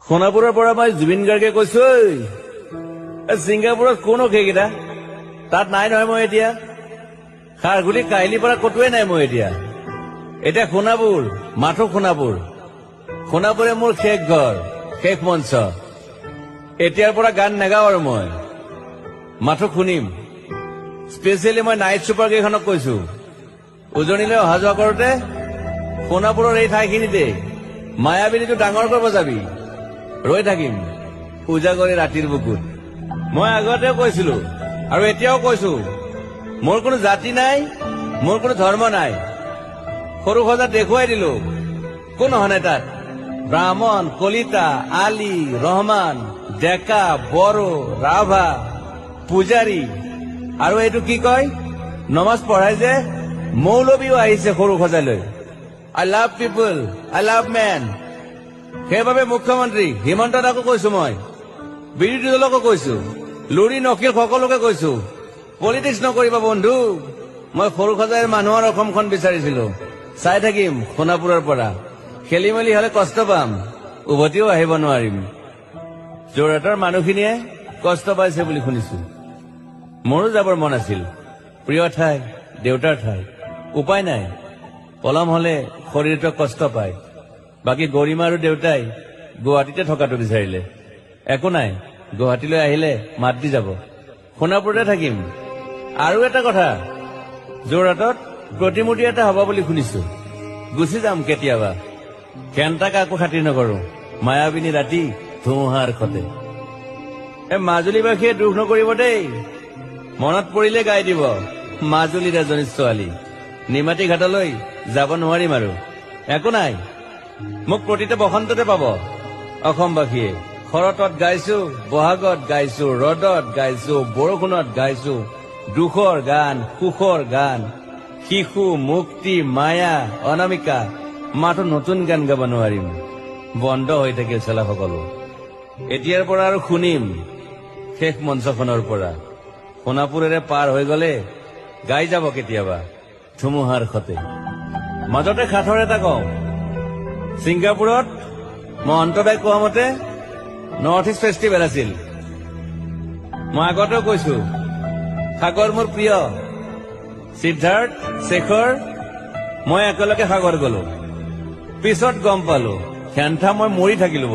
সোণাপুৰৰ পৰা মই জুবিন গাৰ্গে কৈছো, ছিংগাপুৰত কোন সেইকেইটা তাত নাই নহয়। মই এতিয়া খাৰঘুলি কাহিলীৰ পৰা কতোৱে নাই। মই এতিয়া সোণাপুৰ, মাথো সোণাপুৰ। সোণাপুৰে মোৰ শেষ ঘৰ, শেষ মঞ্চ। এতিয়াৰ পৰা গান নেগাও আৰু মই মাথো শুনিম। স্পেচিয়েলি মই নাইট ছুপাৰ কেইখনক কৈছো, উজনিলৈ অহা যোৱা কৰোতে সোণাপুৰৰ এই ঠাইখিনিতে মায়াবিনীটো ডাঙৰকৈ বজাবি। ৰৈ থাকিম উজাগৰে ৰাতিৰ বুকুত। মই আগতেও কৈছিলো আৰু এতিয়াও কৈছো, মোৰ কোনো জাতি নাই, মোৰ কোনো ধৰ্ম নাই। সৰু সজা দেখুৱাই দিলো, কোন অহা তাত ব্ৰাহ্মণ, কলিতা, আলী, ৰহমান, ডেকা, বড়ো, ৰাভা, পূজাৰী আৰু এইটো কি কয় নমাজ পঢ়াই যে মৌলবীও আহিছে সৰু সজালৈ। I love people, I love man. সেইবাবে মুখ্যমন্ত্ৰী হিমন্ত দাকো কৈছো, মই বিৰোধী দলকো কৈছো, লুৰি নকিল সকলোকে কৈছো, পলিটিক্স নকৰিবা বন্ধু। মই সৰু সজাইৰ মানুহৰ অসমখন বিচাৰিছিলো। চাই থাকিম সোণাপুৰৰ পৰা। খেলি মেলি হলে কষ্ট পাম, উভতিও আহিব নোৱাৰিম। যোৰহাটৰ মানুহখিনিয়ে কষ্ট পাইছে বুলি শুনিছো। মোৰো যাবৰ মন আছিল। প্ৰিয় ঠাই, দেউতাৰ ঠাই। উপায় নাই, পলম হলে শৰীৰটো কষ্ট পায়। বাকী গৰিমা আৰু দেউতাই গুৱাহাটীতে থকাটো বিচাৰিলে। একো নাই, গুৱাহাটীলৈ আহিলে মাত দি যাব। সোণাপুৰতে থাকিম। আৰু এটা কথা, যোৰহাটত প্ৰতিমূৰ্তি এটা হব বুলি শুনিছো। গুচি যাম কেতিয়াবা। কেণ্টা কাকো খাতিৰ নকৰো। মায়াবিনী ৰাতি ধুমুহাৰ খতে। মাজুলীবাসীয়ে দুখ নকৰিব দেই। মনত পৰিলে গাই দিব মাজুলীৰ এজনী ছোৱালী। নিমাতী ঘাটলৈ যাব নোৱাৰিম আৰু। একো নাই, মোক প্ৰতিটো বসন্ততে পাব অসমবাসীয়ে। শৰতত গাইছো, বহাগত গাইছো, ৰদত গাইছো, বৰষুণত গাইছো। দুখৰ গান, সুখৰ গান, শিশু, মুক্তি, মায়া, অনামিকা। মাথো নতুন গান গাব নোৱাৰিম। বন্ধ হৈ থাকিল চেলা সকলো। এতিয়াৰ পৰা আৰু শুনিম শেষ মঞ্চখনৰ পৰা। সোণাপুৰেৰে পাৰ হৈ গলে গাই যাব কেতিয়াবা ধুমুহাৰ খতে। মাজতে সাঁথৰ এটা কওঁ, ছিংগাপুৰত মই অন্তবাই কোৱা মতে নৰ্থ ইষ্ট ফেষ্টিভেল আছিল। মই আগতেও কৈছো, সাগৰ মোৰ প্ৰিয়। সিদ্ধাৰ্থ, শেখৰ, মই একেলগে সাগৰ গলো। পিছত গম পালো, খেন্থা মই মৰি থাকিলো।